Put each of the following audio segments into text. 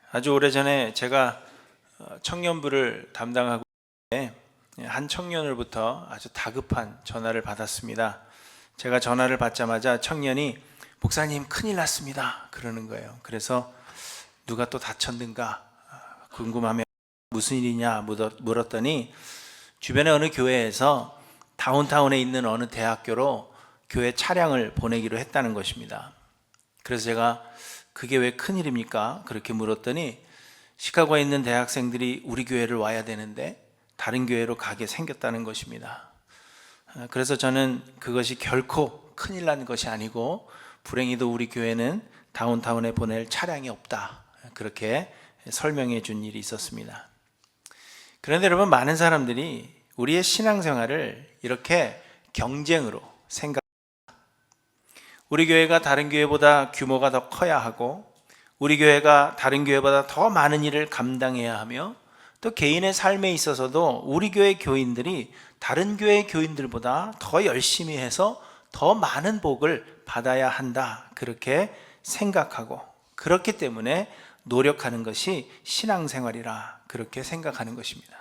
아주 오래전에 제가 청년부를 담당하고 있는데 한 청년으로부터 아주 다급한 전화를 받았습니다. 제가 전화를 받자마자 청년이 목사님 큰일 났습니다 그러는 거예요. 그래서 누가 또 다쳤는가 궁금하면 무슨 일이냐 물었더니 주변의 어느 교회에서 다운타운에 있는 어느 대학교로 교회 차량을 보내기로 했다는 것입니다. 그래서 제가 그게 왜 큰일입니까? 그렇게 물었더니 시카고에 있는 대학생들이 우리 교회를 와야 되는데 다른 교회로 가게 생겼다는 것입니다. 그래서 저는 그것이 결코 큰일 난 것이 아니고 불행히도 우리 교회는 다운타운에 보낼 차량이 없다, 그렇게 설명해 준 일이 있었습니다. 그런데 여러분, 많은 사람들이 우리의 신앙생활을 이렇게 경쟁으로 생각합니다. 우리 교회가 다른 교회보다 규모가 더 커야 하고 우리 교회가 다른 교회보다 더 많은 일을 감당해야 하며 또 개인의 삶에 있어서도 우리 교회 교인들이 다른 교회 교인들보다 더 열심히 해서 더 많은 복을 받아야 한다, 그렇게 생각하고 그렇기 때문에 노력하는 것이 신앙생활이라 그렇게 생각하는 것입니다.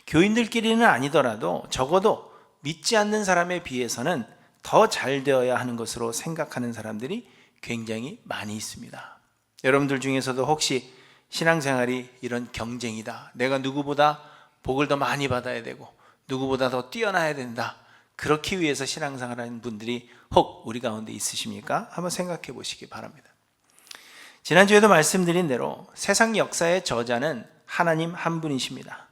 교인들끼리는 아니더라도 적어도 믿지 않는 사람에 비해서는 더 잘 되어야 하는 것으로 생각하는 사람들이 굉장히 많이 있습니다. 여러분들 중에서도 혹시 신앙생활이 이런 경쟁이다, 내가 누구보다 복을 더 많이 받아야 되고 누구보다 더 뛰어나야 된다, 그렇기 위해서 신앙생활하는 분들이 혹 우리 가운데 있으십니까? 한번 생각해 보시기 바랍니다. 지난주에도 말씀드린 대로 세상 역사의 저자는 하나님 한 분이십니다.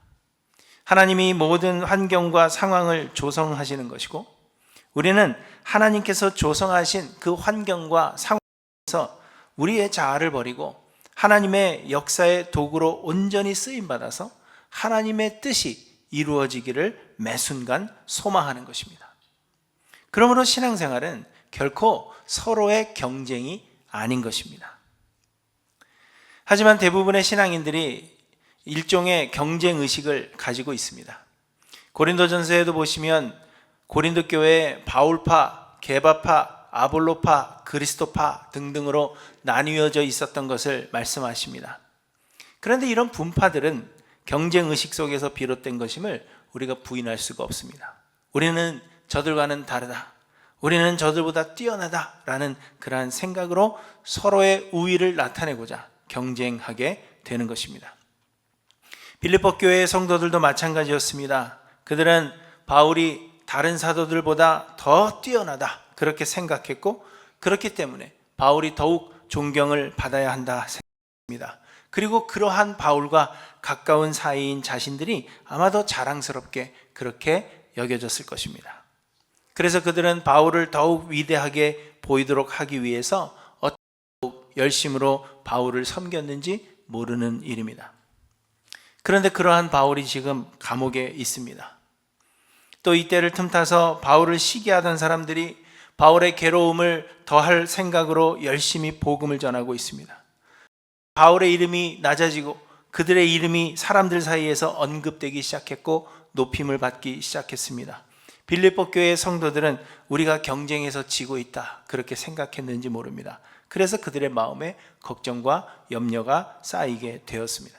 하나님이 모든 환경과 상황을 조성하시는 것이고 우리는 하나님께서 조성하신 그 환경과 상황에서 우리의 자아를 버리고 하나님의 역사의 도구로 온전히 쓰임받아서 하나님의 뜻이 이루어지기를 매순간 소망하는 것입니다. 그러므로 신앙생활은 결코 서로의 경쟁이 아닌 것입니다. 하지만 대부분의 신앙인들이 일종의 경쟁의식을 가지고 있습니다. 고린도전서에도 보시면 고린도 교회에 바울파, 게바파, 아볼로파, 그리스도파 등등으로 나뉘어져 있었던 것을 말씀하십니다. 그런데 이런 분파들은 경쟁의식 속에서 비롯된 것임을 우리가 부인할 수가 없습니다. 우리는 저들과는 다르다, 우리는 저들보다 뛰어나다라는 그러한 생각으로 서로의 우위를 나타내고자 경쟁하게 되는 것입니다. 빌립보 교회의 성도들도 마찬가지였습니다. 그들은 바울이 다른 사도들보다 더 뛰어나다 그렇게 생각했고 그렇기 때문에 바울이 더욱 존경을 받아야 한다 생각합니다. 그리고 그러한 바울과 가까운 사이인 자신들이 아마도 자랑스럽게 그렇게 여겨졌을 것입니다. 그래서 그들은 바울을 더욱 위대하게 보이도록 하기 위해서 어떤 열심으로 바울을 섬겼는지 모르는 일입니다. 그런데 그러한 바울이 지금 감옥에 있습니다. 또 이때를 틈타서 바울을 시기하던 사람들이 바울의 괴로움을 더할 생각으로 열심히 복음을 전하고 있습니다. 바울의 이름이 낮아지고 그들의 이름이 사람들 사이에서 언급되기 시작했고 높임을 받기 시작했습니다. 빌립보 교회의 성도들은 우리가 경쟁에서 지고 있다 그렇게 생각했는지 모릅니다. 그래서 그들의 마음에 걱정과 염려가 쌓이게 되었습니다.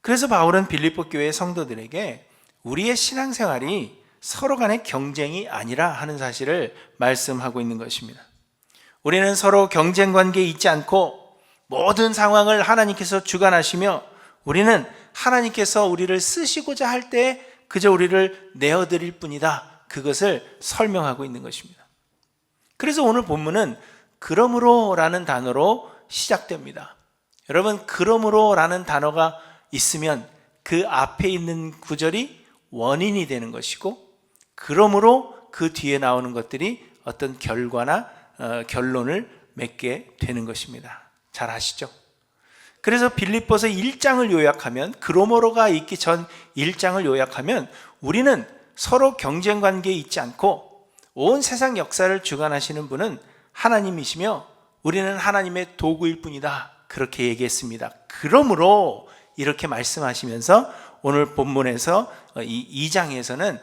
그래서 바울은 빌립보 교회의 성도들에게 우리의 신앙생활이 서로 간의 경쟁이 아니라 하는 사실을 말씀하고 있는 것입니다. 우리는 서로 경쟁 관계에 있지 않고 모든 상황을 하나님께서 주관하시며 우리는 하나님께서 우리를 쓰시고자 할 때 그저 우리를 내어드릴 뿐이다, 그것을 설명하고 있는 것입니다. 그래서 오늘 본문은 그러므로 라는 단어로 시작됩니다. 여러분, 그러므로 라는 단어가 있으면 그 앞에 있는 구절이 원인이 되는 것이고 그러므로 그 뒤에 나오는 것들이 어떤 결과나 결론을 맺게 되는 것입니다. 잘 아시죠? 그래서 빌립보서 1장을 요약하면, 그러므로가 있기 전 1장을 요약하면 우리는 서로 경쟁 관계에 있지 않고 온 세상 역사를 주관하시는 분은 하나님이시며 우리는 하나님의 도구일 뿐이다, 그렇게 얘기했습니다. 그러므로 이렇게 말씀하시면서 오늘 본문에서 이 2장에서는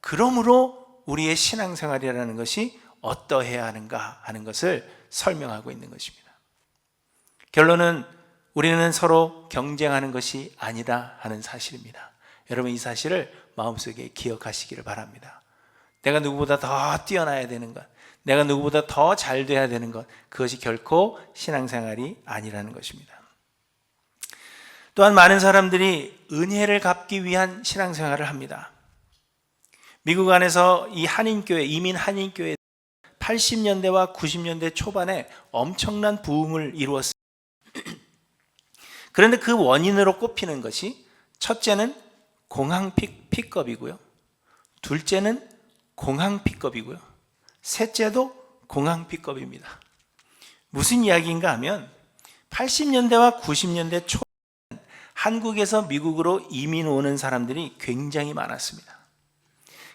그러므로 우리의 신앙생활이라는 것이 어떠해야 하는가 하는 것을 설명하고 있는 것입니다. 결론은 우리는 서로 경쟁하는 것이 아니다 하는 사실입니다. 여러분, 이 사실을 마음속에 기억하시기를 바랍니다. 내가 누구보다 더 뛰어나야 되는 것, 내가 누구보다 더 잘 돼야 되는 것, 그것이 결코 신앙생활이 아니라는 것입니다. 또한 많은 사람들이 은혜를 갚기 위한 신앙생활을 합니다. 미국 안에서 이 한인교회, 이민 한인교회 80년대와 90년대 초반에 엄청난 부흥을 이루었습니다. 그런데 그 원인으로 꼽히는 것이, 첫째는 공항 픽업이고요, 둘째는 공항 픽업이고요, 셋째도 공항 픽업입니다. 무슨 이야기인가 하면 80년대와 90년대 초 한국에서 미국으로 이민 오는 사람들이 굉장히 많았습니다.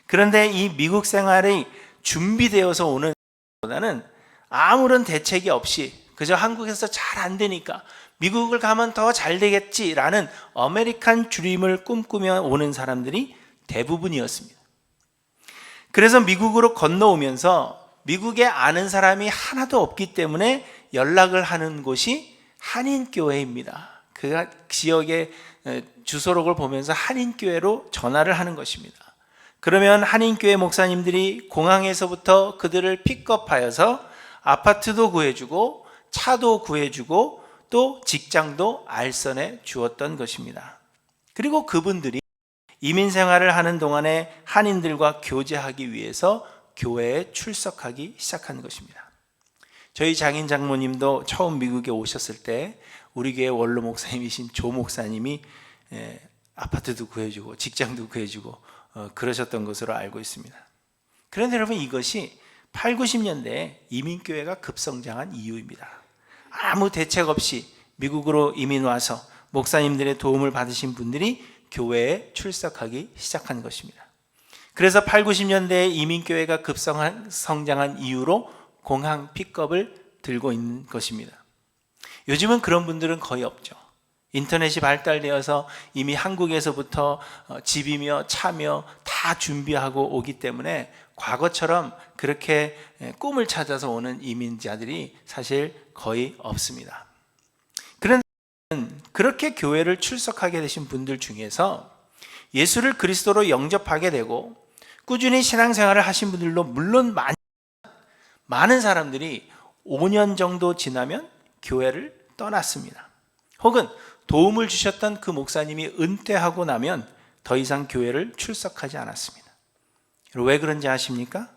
그런데 이 미국 생활이 준비되어서 오는 보다는 아무런 대책이 없이 그저 한국에서 잘 안 되니까 미국을 가면 더 잘 되겠지라는 아메리칸 드림을 꿈꾸며 오는 사람들이 대부분이었습니다. 그래서 미국으로 건너오면서 미국에 아는 사람이 하나도 없기 때문에 연락을 하는 곳이 한인교회입니다. 그 지역의 주소록을 보면서 한인교회로 전화를 하는 것입니다. 그러면 한인교회 목사님들이 공항에서부터 그들을 픽업하여서 아파트도 구해주고 차도 구해주고 또 직장도 알선해 주었던 것입니다. 그리고 그분들이 이민 생활을 하는 동안에 한인들과 교제하기 위해서 교회에 출석하기 시작한 것입니다. 저희 장인 장모님도 처음 미국에 오셨을 때 우리 교회 원로 목사님이신 조 목사님이 아파트도 구해주고 직장도 구해주고 그러셨던 것으로 알고 있습니다. 그런데 여러분, 이것이 8, 90년대에 이민교회가 급성장한 이유입니다. 아무 대책 없이 미국으로 이민 와서 목사님들의 도움을 받으신 분들이 교회에 출석하기 시작한 것입니다. 그래서 8, 90년대에 이민교회가 급성장한 이유로 공항 픽업을 들고 있는 것입니다. 요즘은 그런 분들은 거의 없죠. 인터넷이 발달되어서 이미 한국에서부터 집이며 차며 다 준비하고 오기 때문에 과거처럼 그렇게 꿈을 찾아서 오는 이민자들이 사실 거의 없습니다. 그런데 그렇게 교회를 출석하게 되신 분들 중에서 예수를 그리스도로 영접하게 되고 꾸준히 신앙생활을 하신 분들도 물론 많은 사람들이 5년 정도 지나면 교회를 떠났습니다. 혹은 도움을 주셨던 그 목사님이 은퇴하고 나면 더 이상 교회를 출석하지 않았습니다. 왜 그런지 아십니까?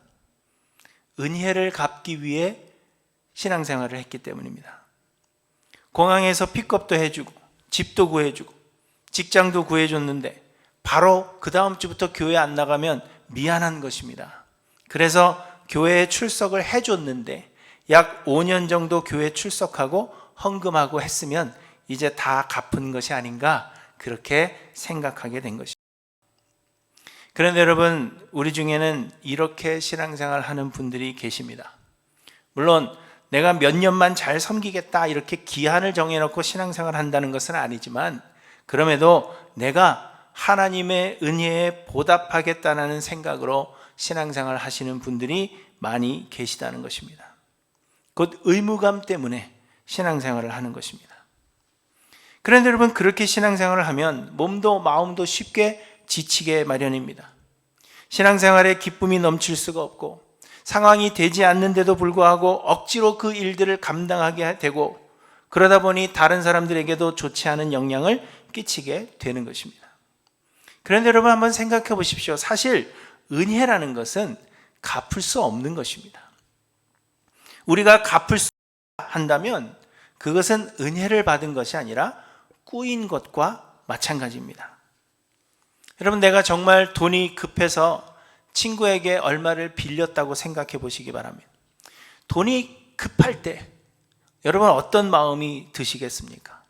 은혜를 갚기 위해 신앙생활을 했기 때문입니다. 공항에서 픽업도 해주고 집도 구해주고 직장도 구해줬는데 바로 그 다음 주부터 교회 안 나가면 미안한 것입니다. 그래서 교회에 출석을 해줬는데 약 5년 정도 교회 출석하고 헌금하고 했으면 이제 다 갚은 것이 아닌가, 그렇게 생각하게 된 것입니다. 그런데 여러분, 우리 중에는 이렇게 신앙생활 하는 분들이 계십니다. 물론 내가 몇 년만 잘 섬기겠다 이렇게 기한을 정해놓고 신앙생활 한다는 것은 아니지만, 그럼에도 내가 하나님의 은혜에 보답하겠다는 생각으로 신앙생활 하시는 분들이 많이 계시다는 것입니다. 곧 의무감 때문에 신앙생활을 하는 것입니다. 그런데 여러분, 그렇게 신앙생활을 하면 몸도 마음도 쉽게 지치게 마련입니다. 신앙생활에 기쁨이 넘칠 수가 없고 상황이 되지 않는데도 불구하고 억지로 그 일들을 감당하게 되고, 그러다 보니 다른 사람들에게도 좋지 않은 영향을 끼치게 되는 것입니다. 그런데 여러분, 한번 생각해 보십시오. 사실 은혜라는 것은 갚을 수 없는 것입니다. 우리가 갚을 수 한다면 그것은 은혜를 받은 것이 아니라 꾸인 것과 마찬가지입니다. 여러분, 내가 정말 돈이 급해서 친구에게 얼마를 빌렸다고 생각해 보시기 바랍니다. 돈이 급할 때 여러분 어떤 마음이 드시겠습니까?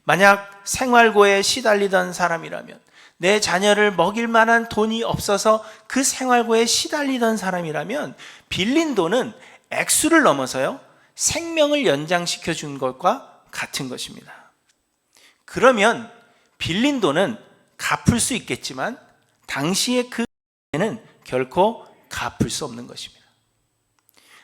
만약 생활고에 시달리던 사람이라면, 내 자녀를 먹일 만한 돈이 없어서 그 생활고에 시달리던 사람이라면 빌린 돈은 액수를 넘어서요 생명을 연장시켜 준 것과 같은 것입니다. 그러면 빌린 돈은 갚을 수 있겠지만 당시에 그 돈은 결코 갚을 수 없는 것입니다.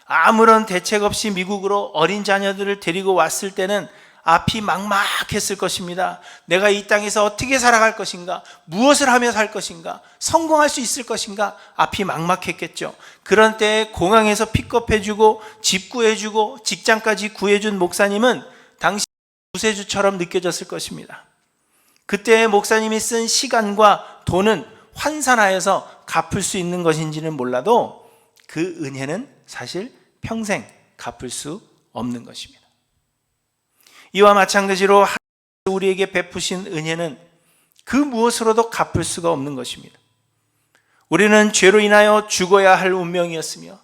아무런 대책 없이 미국으로 어린 자녀들을 데리고 왔을 때는 앞이 막막했을 것입니다. 내가 이 땅에서 어떻게 살아갈 것인가? 무엇을 하며 살 것인가? 성공할 수 있을 것인가? 앞이 막막했겠죠. 그런 때에 공항에서 픽업해주고 집 구해주고 직장까지 구해준 목사님은 당시 구세주처럼 느껴졌을 것입니다. 그때 목사님이 쓴 시간과 돈은 환산하여서 갚을 수 있는 것인지는 몰라도 그 은혜는 사실 평생 갚을 수 없는 것입니다. 이와 마찬가지로 하나님께서 우리에게 베푸신 은혜는 그 무엇으로도 갚을 수가 없는 것입니다. 우리는 죄로 인하여 죽어야 할 운명이었으며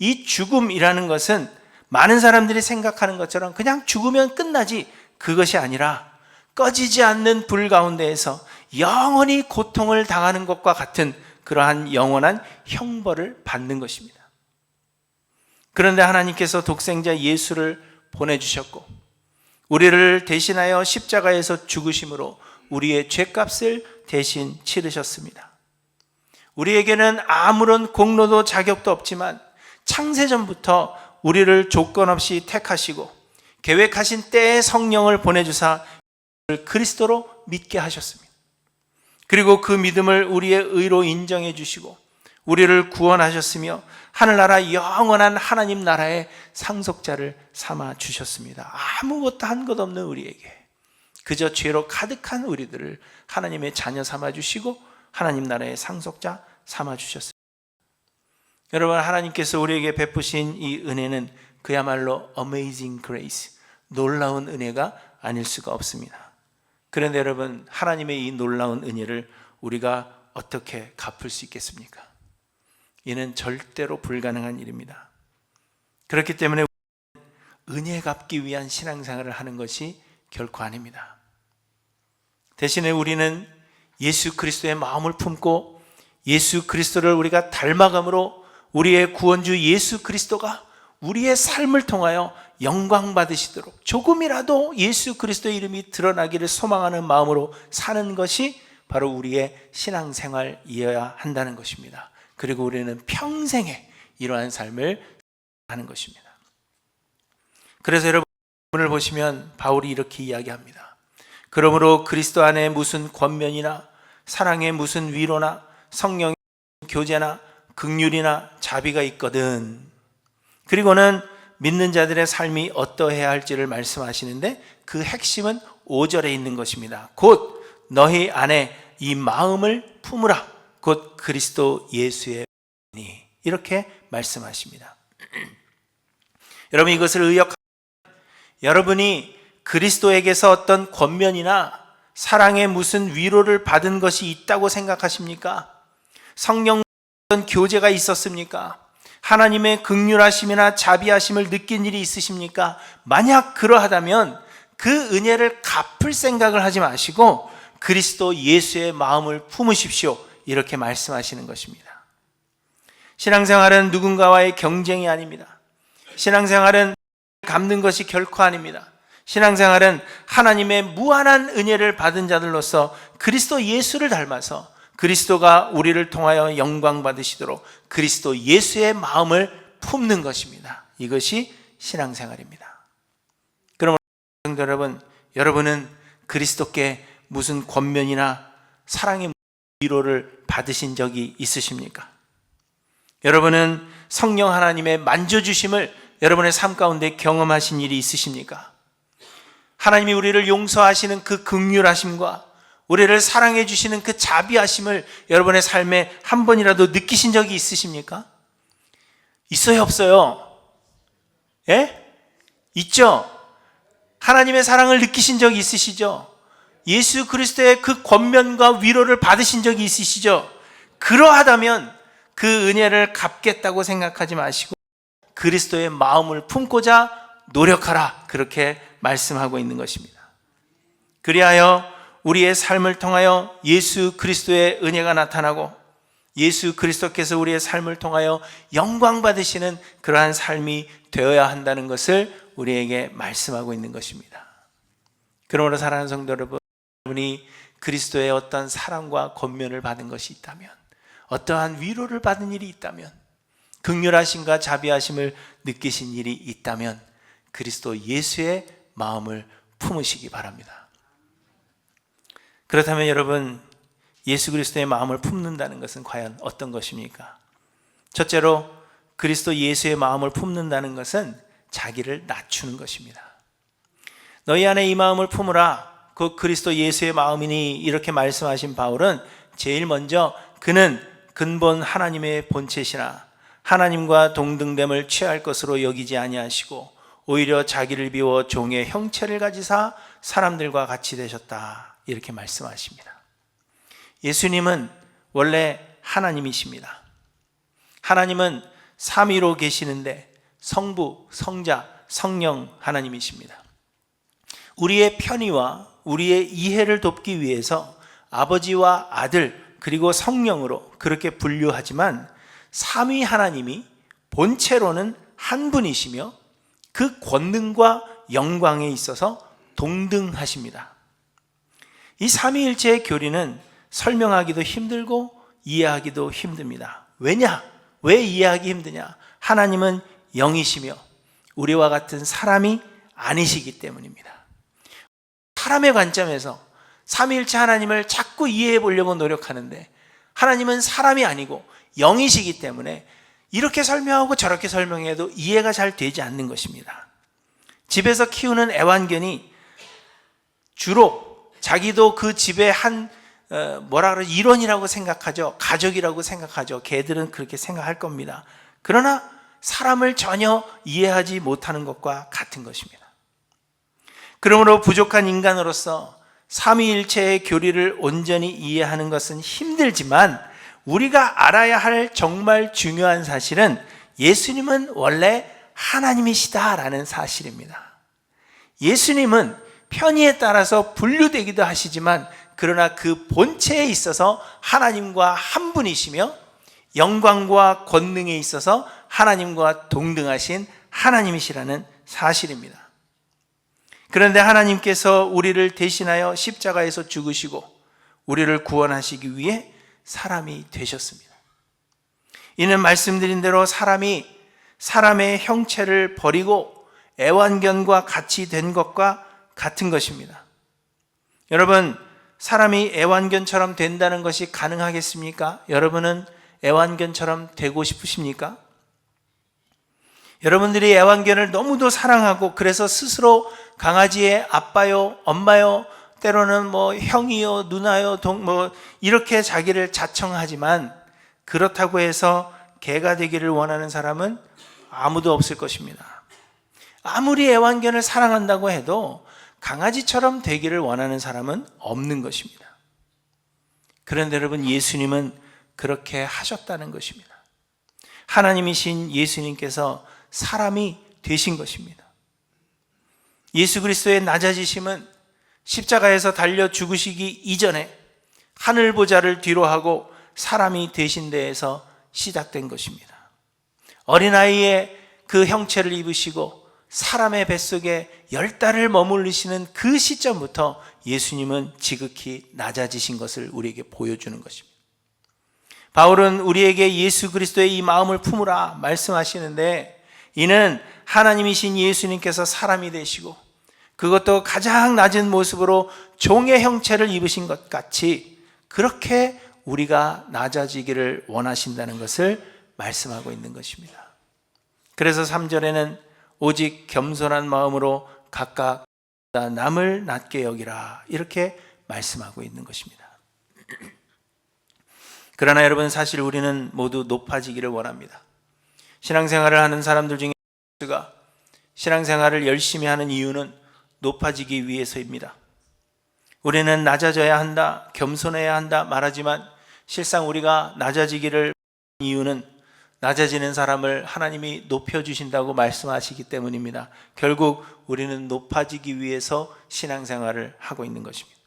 이 죽음이라는 것은 많은 사람들이 생각하는 것처럼 그냥 죽으면 끝나지, 그것이 아니라 꺼지지 않는 불 가운데에서 영원히 고통을 당하는 것과 같은 그러한 영원한 형벌을 받는 것입니다. 그런데 하나님께서 독생자 예수를 보내주셨고 우리를 대신하여 십자가에서 죽으심으로 우리의 죄값을 대신 치르셨습니다. 우리에게는 아무런 공로도 자격도 없지만 창세전부터 우리를 조건 없이 택하시고 계획하신 때에 성령을 보내주사 그리스도로 믿게 하셨습니다. 그리고 그 믿음을 우리의 의로 인정해 주시고 우리를 구원하셨으며 하늘나라 영원한 하나님 나라의 상속자를 삼아 주셨습니다. 아무것도 한 것 없는 우리에게 그저 죄로 가득한 우리들을 하나님의 자녀 삼아 주시고 하나님 나라의 상속자 삼아 주셨습니다. 여러분, 하나님께서 우리에게 베푸신 이 은혜는 그야말로 amazing grace, 놀라운 은혜가 아닐 수가 없습니다. 그런데 여러분, 하나님의 이 놀라운 은혜를 우리가 어떻게 갚을 수 있겠습니까? 이는 절대로 불가능한 일입니다. 그렇기 때문에 은혜 갚기 위한 신앙생활을 하는 것이 결코 아닙니다. 대신에 우리는 예수 그리스도의 마음을 품고 예수 그리스도를 우리가 닮아감으로 우리의 구원주 예수 그리스도가 우리의 삶을 통하여 영광 받으시도록 조금이라도 예수 그리스도의 이름이 드러나기를 소망하는 마음으로 사는 것이 바로 우리의 신앙생활이어야 한다는 것입니다. 그리고 우리는 평생에 이러한 삶을 하는 것입니다. 그래서 여러분, 오늘 보시면 바울이 이렇게 이야기합니다. 그러므로 그리스도 안에 무슨 권면이나 사랑에 무슨 위로나 성령의 교제나 긍휼이나 자비가 있거든. 그리고는 믿는 자들의 삶이 어떠해야 할지를 말씀하시는데 그 핵심은 5절에 있는 것입니다. 곧 너희 안에 이 마음을 품으라. 곧 그리스도 예수의 마음이니. 이렇게 말씀하십니다. 여러분, 이것을 의역하면 여러분이 그리스도에게서 어떤 권면이나 사랑의 무슨 위로를 받은 것이 있다고 생각하십니까? 성령 어떤 교제가 있었습니까? 하나님의 긍휼하심이나 자비하심을 느낀 일이 있으십니까? 만약 그러하다면 그 은혜를 갚을 생각을 하지 마시고 그리스도 예수의 마음을 품으십시오. 이렇게 말씀하시는 것입니다. 신앙생활은 누군가와의 경쟁이 아닙니다. 신앙생활은 갚는 것이 결코 아닙니다. 신앙생활은 하나님의 무한한 은혜를 받은 자들로서 그리스도 예수를 닮아서 그리스도가 우리를 통하여 영광 받으시도록 그리스도 예수의 마음을 품는 것입니다. 이것이 신앙생활입니다. 그러므로 성도 여러분, 여러분은 그리스도께 무슨 권면이나 사랑의 위로를 받으신 적이 있으십니까? 여러분은 성령 하나님의 만져주심을 여러분의 삶 가운데 경험하신 일이 있으십니까? 하나님이 우리를 용서하시는 그 긍휼하심과 우리를 사랑해 주시는 그 자비하심을 여러분의 삶에 한 번이라도 느끼신 적이 있으십니까? 있어요, 없어요? 예? 있죠? 하나님의 사랑을 느끼신 적이 있으시죠? 예수 그리스도의 그 권면과 위로를 받으신 적이 있으시죠? 그러하다면 그 은혜를 갚겠다고 생각하지 마시고 그리스도의 마음을 품고자 노력하라. 그렇게 말씀하고 있는 것입니다. 그리하여 우리의 삶을 통하여 예수 그리스도의 은혜가 나타나고 예수 그리스도께서 우리의 삶을 통하여 영광 받으시는 그러한 삶이 되어야 한다는 것을 우리에게 말씀하고 있는 것입니다. 그러므로 사랑하는 성도 여러분, 여러분이 그리스도의 어떤 사랑과 권면을 받은 것이 있다면, 어떠한 위로를 받은 일이 있다면, 긍휼하심과 자비하심을 느끼신 일이 있다면 그리스도 예수의 마음을 품으시기 바랍니다. 그렇다면 여러분, 예수 그리스도의 마음을 품는다는 것은 과연 어떤 것입니까? 첫째로 그리스도 예수의 마음을 품는다는 것은 자기를 낮추는 것입니다. 너희 안에 이 마음을 품으라, 그 그리스도 예수의 마음이니, 이렇게 말씀하신 바울은 제일 먼저 그는 근본 하나님의 본체시나 하나님과 동등됨을 취할 것으로 여기지 아니하시고 오히려 자기를 비워 종의 형체를 가지사 사람들과 같이 되셨다, 이렇게 말씀하십니다. 예수님은 원래 하나님이십니다. 하나님은 삼위로 계시는데 성부, 성자, 성령 하나님이십니다. 우리의 편의와 우리의 이해를 돕기 위해서 아버지와 아들 그리고 성령으로 그렇게 분류하지만 삼위 하나님이 본체로는 한 분이시며 그 권능과 영광에 있어서 동등하십니다. 이 삼위일체의 교리는 설명하기도 힘들고 이해하기도 힘듭니다. 왜 이해하기 힘드냐? 하나님은 영이시며 우리와 같은 사람이 아니시기 때문입니다. 사람의 관점에서 삼위일체 하나님을 자꾸 이해해 보려고 노력하는데 하나님은 사람이 아니고 영이시기 때문에 이렇게 설명하고 저렇게 설명해도 이해가 잘 되지 않는 것입니다. 집에서 키우는 애완견이 주로 자기도 그 집의 한 일원이라고 생각하죠. 가족이라고 생각하죠. 개들은 그렇게 생각할 겁니다. 그러나 사람을 전혀 이해하지 못하는 것과 같은 것입니다. 그러므로 부족한 인간으로서 삼위일체의 교리를 온전히 이해하는 것은 힘들지만 우리가 알아야 할 정말 중요한 사실은 예수님은 원래 하나님이시다라는 사실입니다. 예수님은 편의에 따라서 분류되기도 하시지만 그러나 그 본체에 있어서 하나님과 한 분이시며 영광과 권능에 있어서 하나님과 동등하신 하나님이시라는 사실입니다. 그런데 하나님께서 우리를 대신하여 십자가에서 죽으시고 우리를 구원하시기 위해 사람이 되셨습니다. 이는 말씀드린 대로 사람이 사람의 형체를 버리고 애완견과 같이 된 것과 같은 것입니다. 여러분, 사람이 애완견처럼 된다는 것이 가능하겠습니까? 여러분은 애완견처럼 되고 싶으십니까? 여러분들이 애완견을 너무도 사랑하고 그래서 스스로 강아지의 아빠요, 엄마요, 때로는 형이요, 누나요, 이렇게 자기를 자청하지만 그렇다고 해서 개가 되기를 원하는 사람은 아무도 없을 것입니다. 아무리 애완견을 사랑한다고 해도 강아지처럼 되기를 원하는 사람은 없는 것입니다. 그런데 여러분, 예수님은 그렇게 하셨다는 것입니다. 하나님이신 예수님께서 사람이 되신 것입니다. 예수 그리스도의 낮아지심은 십자가에서 달려 죽으시기 이전에 하늘 보좌를 뒤로 하고 사람이 되신 데에서 시작된 것입니다. 어린아이의 그 형체를 입으시고 사람의 뱃속에 10달을 머무르시는 그 시점부터 예수님은 지극히 낮아지신 것을 우리에게 보여주는 것입니다. 바울은 우리에게 예수 그리스도의 이 마음을 품으라 말씀하시는데 이는 하나님이신 예수님께서 사람이 되시고 그것도 가장 낮은 모습으로 종의 형체를 입으신 것 같이 그렇게 우리가 낮아지기를 원하신다는 것을 말씀하고 있는 것입니다. 그래서 3절에는 오직 겸손한 마음으로 각각 남을 낮게 여기라 이렇게 말씀하고 있는 것입니다. 그러나 여러분, 사실 우리는 모두 높아지기를 원합니다. 신앙생활을 하는 사람들 중에 신앙생활을 열심히 하는 이유는 높아지기 위해서입니다. 우리는 낮아져야 한다, 겸손해야 한다 말하지만 실상 우리가 낮아지기를 이유는 낮아지는 사람을 하나님이 높여주신다고 말씀하시기 때문입니다. 결국 우리는 높아지기 위해서 신앙생활을 하고 있는 것입니다.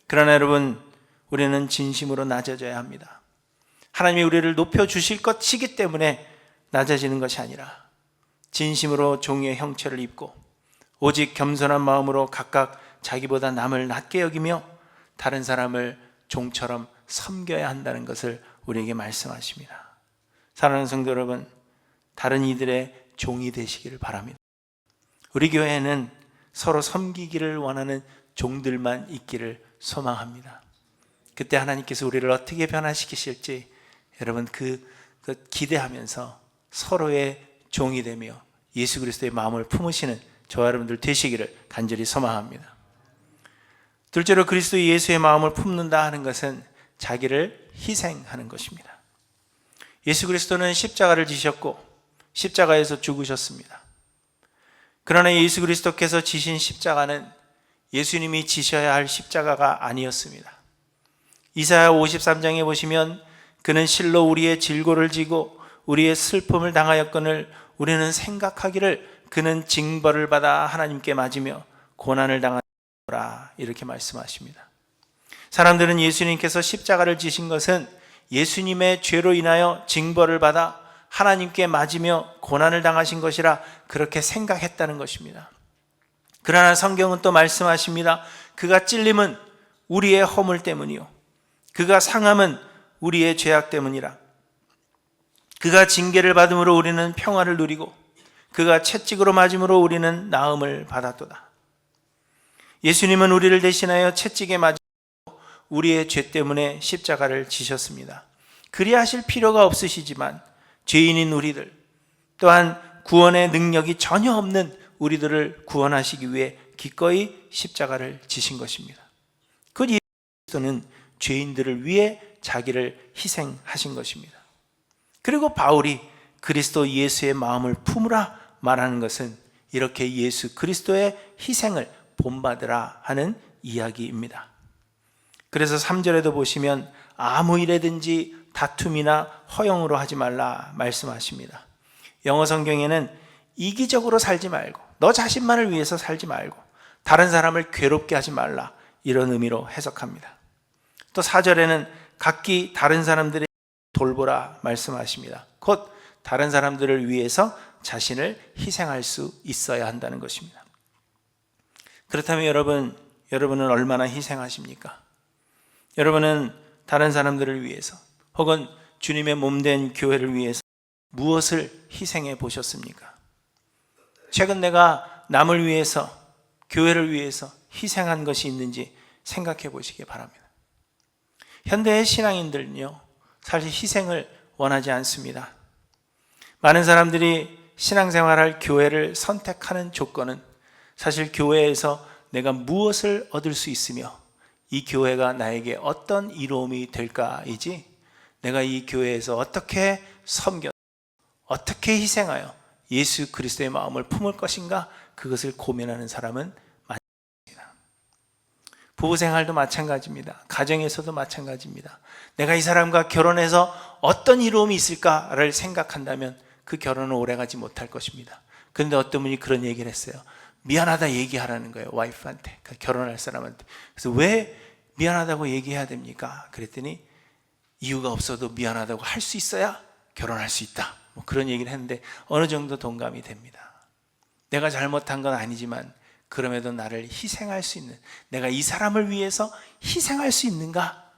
그러나 여러분, 우리는 진심으로 낮아져야 합니다. 하나님이 우리를 높여주실 것이기 때문에 낮아지는 것이 아니라 진심으로 종의 형체를 입고 오직 겸손한 마음으로 각각 자기보다 남을 낮게 여기며 다른 사람을 종처럼 섬겨야 한다는 것을 우리에게 말씀하십니다. 사랑하는 성도 여러분, 다른 이들의 종이 되시기를 바랍니다. 우리 교회는 서로 섬기기를 원하는 종들만 있기를 소망합니다. 그때 하나님께서 우리를 어떻게 변화시키실지 여러분 그 기대하면서 서로의 종이 되며 예수 그리스도의 마음을 품으시는 저와 여러분들 되시기를 간절히 소망합니다. 둘째로 그리스도 예수의 마음을 품는다 하는 것은 자기를 희생하는 것입니다. 예수 그리스도는 십자가를 지셨고 십자가에서 죽으셨습니다. 그러나 예수 그리스도께서 지신 십자가는 예수님이 지셔야 할 십자가가 아니었습니다. 이사야 53장에 보시면 그는 실로 우리의 질고를 지고 우리의 슬픔을 당하였거늘 우리는 생각하기를 그는 징벌을 받아 하나님께 맞으며 고난을 당하노라 이렇게 말씀하십니다. 사람들은 예수님께서 십자가를 지신 것은 예수님의 죄로 인하여 징벌을 받아 하나님께 맞으며 고난을 당하신 것이라 그렇게 생각했다는 것입니다. 그러나 성경은 또 말씀하십니다. 그가 찔림은 우리의 허물 때문이요 그가 상함은 우리의 죄악 때문이라. 그가 징계를 받음으로 우리는 평화를 누리고 그가 채찍으로 맞음으로 우리는 나음을 받았도다. 예수님은 우리를 대신하여 채찍에 맞으시고 우리의 죄 때문에 십자가를 지셨습니다. 그리하실 필요가 없으시지만 죄인인 우리들 또한 구원의 능력이 전혀 없는 우리들을 구원하시기 위해 기꺼이 십자가를 지신 것입니다. 그 예수 그리스도는 죄인들을 위해 자기를 희생하신 것입니다. 그리고 바울이 그리스도 예수의 마음을 품으라 말하는 것은 이렇게 예수 그리스도의 희생을 본받으라 하는 이야기입니다. 그래서 3절에도 보시면 아무 일에든지 다툼이나 허영으로 하지 말라 말씀하십니다. 영어 성경에는 이기적으로 살지 말고 너 자신만을 위해서 살지 말고 다른 사람을 괴롭게 하지 말라 이런 의미로 해석합니다. 또 4절에는 각기 다른 사람들의 돌보라 말씀하십니다. 곧 다른 사람들을 위해서 자신을 희생할 수 있어야 한다는 것입니다. 그렇다면 여러분은 얼마나 희생하십니까? 여러분은 다른 사람들을 위해서 혹은 주님의 몸된 교회를 위해서 무엇을 희생해 보셨습니까? 최근 내가 남을 위해서 교회를 위해서 희생한 것이 있는지 생각해 보시기 바랍니다. 현대의 신앙인들은요 사실 희생을 원하지 않습니다. 많은 사람들이 신앙생활할 교회를 선택하는 조건은 사실 교회에서 내가 무엇을 얻을 수 있으며 이 교회가 나에게 어떤 이로움이 될까이지 내가 이 교회에서 어떻게 섬겨 어떻게 희생하여 예수 그리스도의 마음을 품을 것인가 그것을 고민하는 사람은 많습니다. 부부생활도 마찬가지입니다. 가정에서도 마찬가지입니다. 내가 이 사람과 결혼해서 어떤 이로움이 있을까를 생각한다면 그 결혼은 오래가지 못할 것입니다. 그런데 어떤 분이 그런 얘기를 했어요. 미안하다 얘기하라는 거예요. 와이프한테, 결혼할 사람한테. 그래서 왜 미안하다고 얘기해야 됩니까? 그랬더니 이유가 없어도 미안하다고 할 수 있어야 결혼할 수 있다. 뭐 그런 얘기를 했는데 어느 정도 동감이 됩니다. 내가 잘못한 건 아니지만 그럼에도 나를 희생할 수 있는, 내가 이 사람을 위해서 희생할 수 있는가?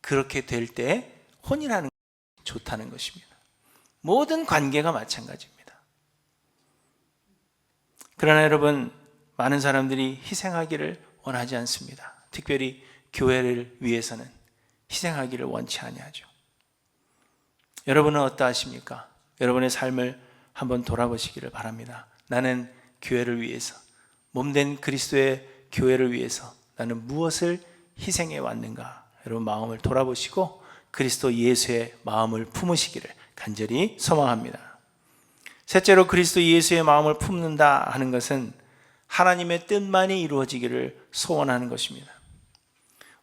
그렇게 될 때 혼이라는 것이 좋다는 것입니다. 모든 관계가 마찬가지입니다. 그러나 여러분, 많은 사람들이 희생하기를 원하지 않습니다. 특별히 교회를 위해서는 희생하기를 원치 아니하죠. 여러분은 어떠하십니까? 여러분의 삶을 한번 돌아보시기를 바랍니다. 나는 교회를 위해서, 몸된 그리스도의 교회를 위해서 나는 무엇을 희생해 왔는가? 여러분 마음을 돌아보시고 그리스도 예수의 마음을 품으시기를 간절히 소망합니다. 셋째로 그리스도 예수의 마음을 품는다 하는 것은 하나님의 뜻만이 이루어지기를 소원하는 것입니다.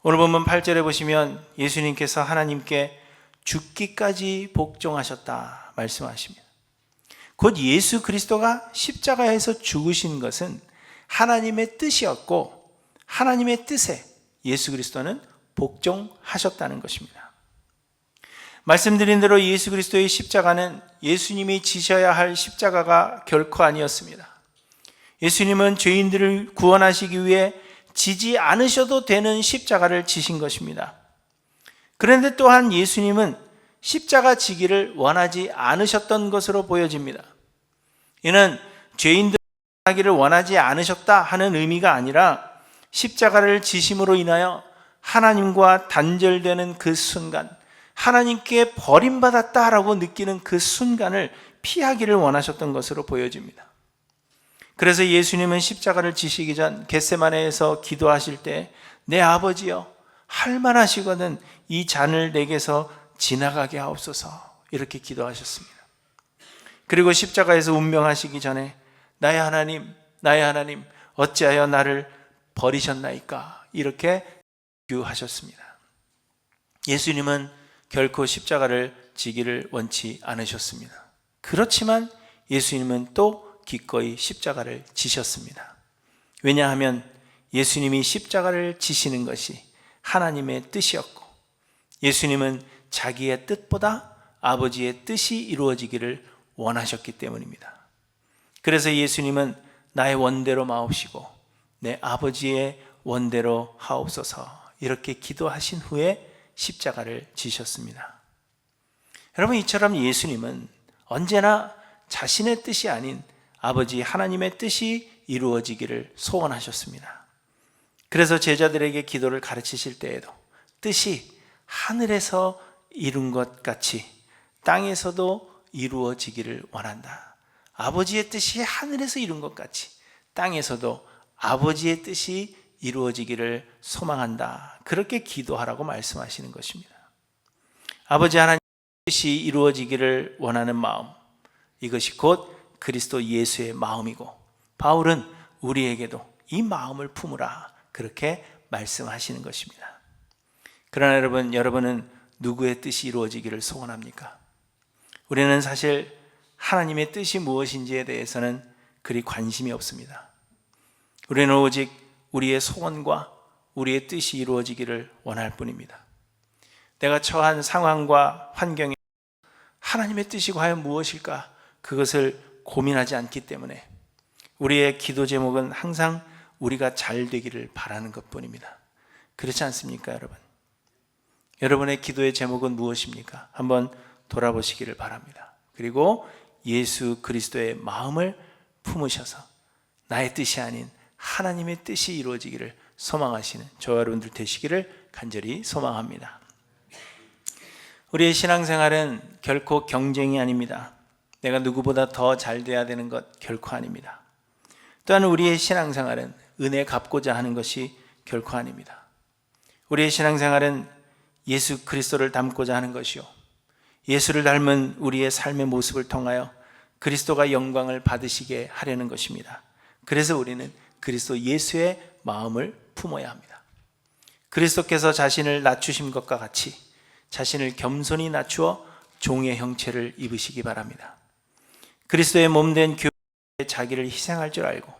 오늘 본문 8절에 보시면 예수님께서 하나님께 죽기까지 복종하셨다 말씀하십니다. 곧 예수 그리스도가 십자가에서 죽으신 것은 하나님의 뜻이었고 하나님의 뜻에 예수 그리스도는 복종하셨다는 것입니다. 말씀드린 대로 예수 그리스도의 십자가는 예수님이 지셔야 할 십자가가 결코 아니었습니다. 예수님은 죄인들을 구원하시기 위해 지지 않으셔도 되는 십자가를 지신 것입니다. 그런데 또한 예수님은 십자가 지기를 원하지 않으셨던 것으로 보여집니다. 이는 죄인들 하기를 원하지 않으셨다 하는 의미가 아니라 십자가를 지심으로 인하여 하나님과 단절되는 그 순간, 하나님께 버림받았다라고 느끼는 그 순간을 피하기를 원하셨던 것으로 보여집니다. 그래서 예수님은 십자가를 지시기 전 겟세마네에서 기도하실 때 내 아버지여 할만하시거든 이 잔을 내게서 지나가게 하옵소서 이렇게 기도하셨습니다. 그리고 십자가에서 운명하시기 전에 나의 하나님 어찌하여 나를 버리셨나이까 이렇게 기도하셨습니다. 예수님은 결코 십자가를 지기를 원치 않으셨습니다. 그렇지만 예수님은 또 기꺼이 십자가를 지셨습니다. 왜냐하면 예수님이 십자가를 지시는 것이 하나님의 뜻이었고 예수님은 자기의 뜻보다 아버지의 뜻이 이루어지기를 원하셨기 때문입니다. 그래서 예수님은 나의 원대로 마옵시고 내 아버지의 원대로 하옵소서 이렇게 기도하신 후에 십자가를 지셨습니다. 여러분, 이처럼 예수님은 언제나 자신의 뜻이 아닌 아버지 하나님의 뜻이 이루어지기를 소원하셨습니다. 그래서 제자들에게 기도를 가르치실 때에도 뜻이 하늘에서 이룬 것 같이 땅에서도 이루어지기를 원한다. 아버지의 뜻이 하늘에서 이룬 것 같이 땅에서도 아버지의 뜻이 이루어지기를 소망한다. 그렇게 기도하라고 말씀하시는 것입니다. 아버지 하나님의 뜻이 이루어지기를 원하는 마음, 이것이 곧 그리스도 예수의 마음이고 바울은 우리에게도 이 마음을 품으라 그렇게 말씀하시는 것입니다. 그러나 여러분은 누구의 뜻이 이루어지기를 소원합니까? 우리는 사실 하나님의 뜻이 무엇인지에 대해서는 그리 관심이 없습니다. 우리는 오직 우리의 소원과 우리의 뜻이 이루어지기를 원할 뿐입니다. 내가 처한 상황과 환경에 하나님의 뜻이 과연 무엇일까? 그것을 고민하지 않기 때문에 우리의 기도 제목은 항상 우리가 잘 되기를 바라는 것뿐입니다. 그렇지 않습니까, 여러분? 여러분의 기도의 제목은 무엇입니까? 한번 돌아보시기를 바랍니다. 그리고 예수 그리스도의 마음을 품으셔서 나의 뜻이 아닌 하나님의 뜻이 이루어지기를 소망하시는 저와 여러분들 되시기를 간절히 소망합니다. 우리의 신앙생활은 결코 경쟁이 아닙니다. 내가 누구보다 더 잘 돼야 되는 것 결코 아닙니다. 또한 우리의 신앙생활은 은혜 갚고자 하는 것이 결코 아닙니다. 우리의 신앙생활은 예수 그리스도를 닮고자 하는 것이요, 예수를 닮은 우리의 삶의 모습을 통하여 그리스도가 영광을 받으시게 하려는 것입니다. 그래서 우리는 그리스도 예수의 마음을 품어야 합니다. 그리스도께서 자신을 낮추신 것과 같이 자신을 겸손히 낮추어 종의 형체를 입으시기 바랍니다. 그리스도의 몸된 교회에 자기를 희생할 줄 알고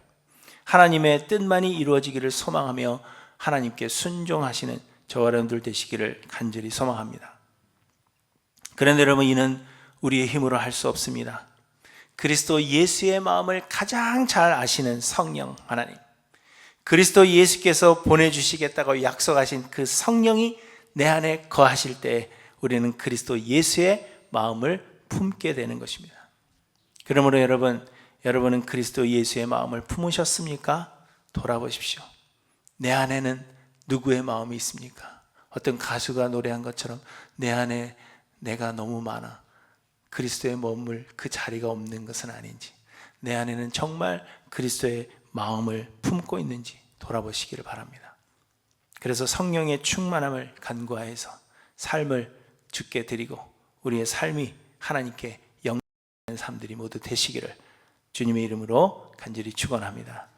하나님의 뜻만이 이루어지기를 소망하며 하나님께 순종하시는 저와 여러분들 되시기를 간절히 소망합니다. 그런데 여러분, 이는 우리의 힘으로 할 수 없습니다. 그리스도 예수의 마음을 가장 잘 아시는 성령 하나님, 그리스도 예수께서 보내주시겠다고 약속하신 그 성령이 내 안에 거하실 때 우리는 그리스도 예수의 마음을 품게 되는 것입니다. 그러므로 여러분은 그리스도 예수의 마음을 품으셨습니까? 돌아보십시오. 내 안에는 누구의 마음이 있습니까? 어떤 가수가 노래한 것처럼 내 안에 내가 너무 많아 그리스도의 머물 그 자리가 없는 것은 아닌지, 내 안에는 정말 그리스도의 마음을 품고 있는지 돌아보시기를 바랍니다. 그래서 성령의 충만함을 간구하여서 삶을 주께 드리고 우리의 삶이 하나님께 영광하는 삶들이 모두 되시기를 주님의 이름으로 간절히 축원합니다.